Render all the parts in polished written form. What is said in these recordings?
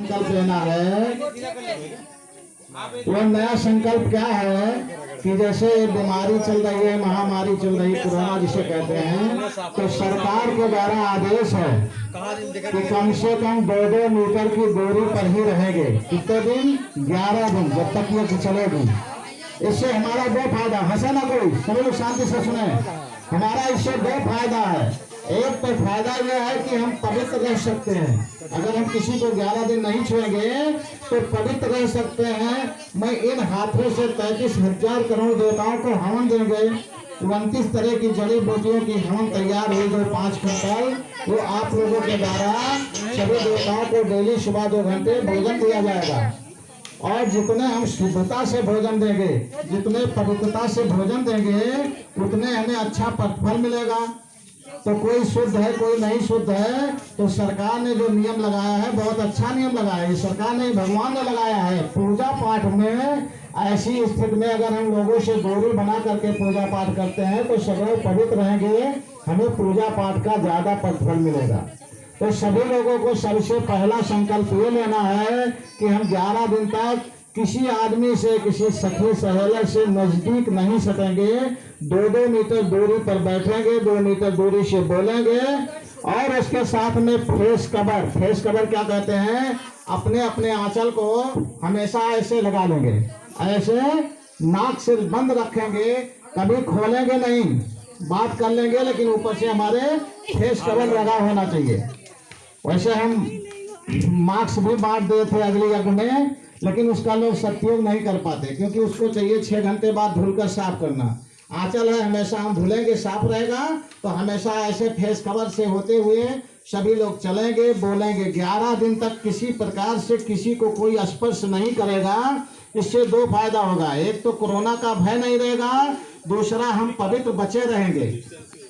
संकल्प लेना है। वो नया संकल्प क्या है कि जैसे बीमारी चल रही है, महामारी चल रही है, कोरोना जिसे कहते हैं, तो सरकार के द्वारा आदेश है कि कम से कम 2-2 मीटर की दूरी पर ही रहेंगे। कितने दिन? 11 दिन, जब तक ये चलेगी। इससे हमारा 2 फायदा, हंसे ना कोई, सभी लोग शांति से सुने। हमारा इससे 2 फायदा है। एक तो फायदा यह है कि हम पवित्र रह सकते हैं। अगर हम किसी को 11 दिन नहीं छुएंगे तो पवित्र रह सकते हैं। मैं इन हाथों से 33,000 करोड़ देवताओं को हवन देंगे। 29 तरह की जड़ी बूटियों की हवन तैयार हुई, जो 5 क्विंटल, वो आप लोगों के द्वारा सभी देवताओं को डेली सुबह 2 घंटे भोजन दिया जाएगा। और जितने हम शुद्धता से भोजन देंगे, जितने पवित्रता से भोजन देंगे, उतने हमें अच्छा प्रतिफल मिलेगा। तो कोई शुद्ध है, कोई नहीं शुद्ध है, तो सरकार ने जो नियम लगाया है बहुत अच्छा नियम लगाया है। सरकार ने, भगवान ने लगाया है। पूजा पाठ में ऐसी स्थिति में अगर हम लोगों से दूरी बना करके पूजा पाठ करते हैं तो सदैव पवित्र रहेंगे, हमें पूजा पाठ का ज्यादा प्रतिफल मिलेगा। तो सभी लोगों को सबसे पहला संकल्प ये लेना है कि हम 11 दिन तक किसी आदमी से, किसी सखी सहेले से नजदीक नहीं सटेंगे। 2-2 मीटर दूरी पर बैठेंगे, 2 मीटर दूरी से बोलेंगे। और उसके साथ में फेस कवर, फेस कवर क्या कहते हैं, अपने अपने आंचल को हमेशा ऐसे लगा लेंगे, ऐसे नाक से बंद रखेंगे, कभी खोलेंगे नहीं। बात कर लेंगे लेकिन ऊपर से हमारे फेस कवर लगा होना चाहिए। वैसे हम मास्क भी बांट दिए थे अगले यज्ञ में, लेकिन उसका लोग सदुपयोग नहीं कर पाते, क्योंकि उसको चाहिए 6 घंटे बाद धुलकर साफ करना। आंचल है, हमेशा हम धुलेंगे, साफ रहेगा। तो हमेशा ऐसे फेस कवर से होते हुए सभी लोग चलेंगे, बोलेंगे। 11 दिन तक किसी प्रकार से किसी को कोई स्पर्श नहीं करेगा। इससे 2 फायदा होगा। एक तो कोरोना का भय नहीं रहेगा, दूसरा हम पवित्र बचे रहेंगे।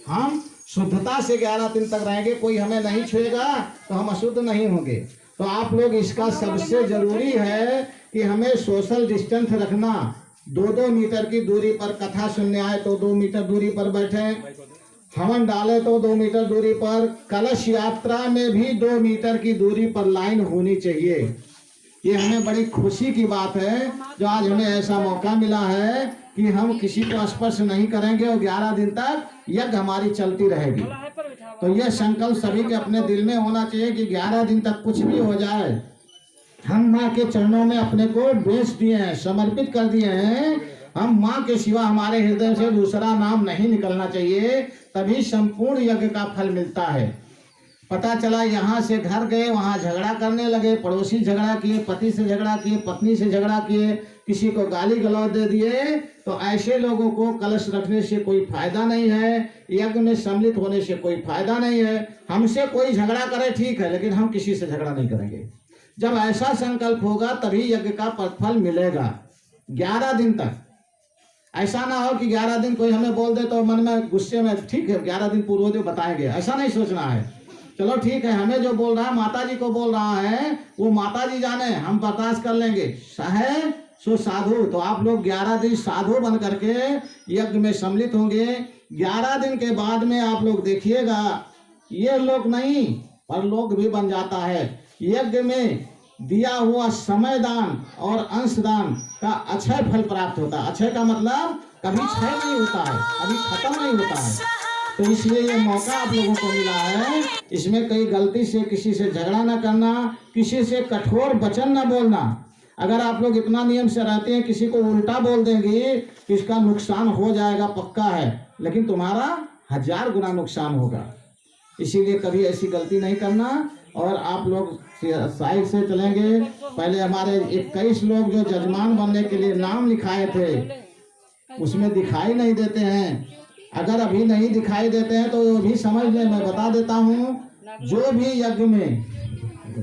हम शुद्धता से 11 दिन तक रहेंगे, कोई हमें नहीं छुएगा तो हम अशुद्ध नहीं होंगे। तो आप लोग, इसका सबसे जरूरी है कि हमें सोशल डिस्टेंस रखना। 2-2 मीटर की दूरी पर, कथा सुनने आए तो 2 मीटर दूरी पर बैठे, हवन डाले तो 2 मीटर दूरी पर, कलश यात्रा में भी 2 मीटर की दूरी पर लाइन होनी चाहिए। ये हमें बड़ी खुशी की बात है जो आज हमें ऐसा मौका मिला है कि हम किसी को स्पर्श नहीं करेंगे और 11 दिन तक यज्ञ हमारी चलती रहेगी। तो यह संकल्प सभी के अपने दिल में होना चाहिए कि 11 दिन तक कुछ भी हो जाए, हम माँ के चरणों में अपने को बेच दिए हैं, समर्पित कर दिए हैं। हम माँ के सिवा हमारे हृदय से दूसरा नाम नहीं निकलना चाहिए, तभी संपूर्ण यज्ञ का फल मिलता है। पता चला यहाँ से घर गए, वहाँ झगड़ा करने लगे, पड़ोसी झगड़ा किए, पति से झगड़ा किए, पत्नी से झगड़ा किए, किसी को गाली गलौज दे दिए, तो ऐसे लोगों को कलश रखने से कोई फायदा नहीं है, यज्ञ में सम्मिलित होने से कोई फायदा नहीं है। हमसे कोई झगड़ा करे ठीक है, लेकिन हम किसी से झगड़ा नहीं करेंगे। जब ऐसा संकल्प होगा तभी यज्ञ का प्रतिफल मिलेगा। 11 दिन तक ऐसा ना हो कि 11 दिन कोई हमें बोल दे तो मन में गुस्से में, ठीक है 11 दिन पूर्व जो बताएंगे, ऐसा नहीं सोचना है। चलो ठीक है, हमें जो बोल रहा है, माता जी को बोल रहा है, वो माता जी जाने, हम बर्दाश्त कर लेंगे। सहे सो साधु। तो आप लोग 11 दिन साधु बन करके यज्ञ में सम्मिलित होंगे। 11 दिन के बाद में आप लोग देखिएगा, ये लोग नहीं पर लोग भी बन जाता है। यज्ञ में दिया हुआ समय दान और अंश दान का अक्षय फल प्राप्त होता है। अक्षय का मतलब कभी क्षय नहीं होता है, कभी खत्म नहीं होता है। तो इसलिए ये मौका आप लोगों को मिला है। इसमें कहीं गलती से किसी से झगड़ा ना करना, किसी से कठोर वचन ना बोलना। अगर आप लोग इतना नियम से रहते हैं, किसी को उल्टा बोल देंगे तो इसका नुकसान हो जाएगा, पक्का है, लेकिन तुम्हारा 1000 गुना नुकसान होगा। इसीलिए कभी ऐसी गलती नहीं करना। और आप लोग साइड से चलेंगे। पहले हमारे 21 लोग जो जजमान बनने के लिए नाम लिखाए थे, उसमें दिखाई नहीं देते हैं। अगर अभी नहीं दिखाई देते हैं तो भी समझ लें, मैं बता देता हूँ, जो भी यज्ञ में,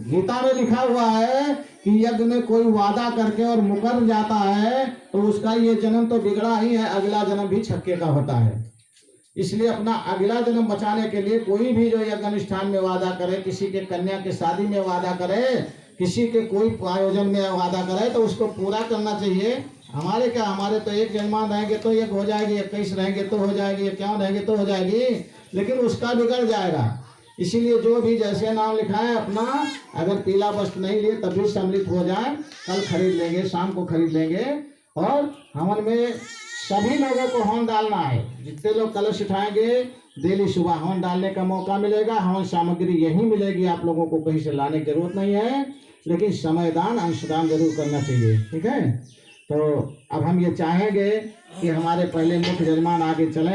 गीता में लिखा हुआ है कि यज्ञ में कोई वादा करके और मुकर जाता है तो उसका ये जन्म तो बिगड़ा ही है, अगला जन्म भी छक्के का होता है। इसलिए अपना अगला जन्म बचाने के लिए कोई भी जो यज्ञ अनुष्ठान में वादा करे, किसी के कन्या के शादी में वादा करे, किसी के कोई आयोजन में वादा करे, तो उसको पूरा करना चाहिए। हमारे क्या, हमारे तो एक जजमान रहेंगे तो एक हो जाएगी, 21 रहेंगे तो हो जाएगी, 51 रहेंगे तो हो जाएगी, लेकिन उसका बिगड़ जाएगा। इसीलिए जो भी जैसे नाम लिखा है अपना, अगर पीला वस्त्र नहीं लिए तब भी सम्मिलित हो जाए, कल खरीद लेंगे, शाम को खरीद लेंगे। और हवन में सभी लोगों को हवन डालना है। जितने लोग कलश उठाएंगे डेली सुबह हवन डालने का मौका मिलेगा। हवन सामग्री यही मिलेगी, आप लोगों को कहीं से लाने की जरूरत नहीं है, लेकिन समयदान अंशदान जरूर करना चाहिए। ठीक है, तो अब हम ये चाहेंगे कि हमारे पहले मुख्य यजमान आगे चलें।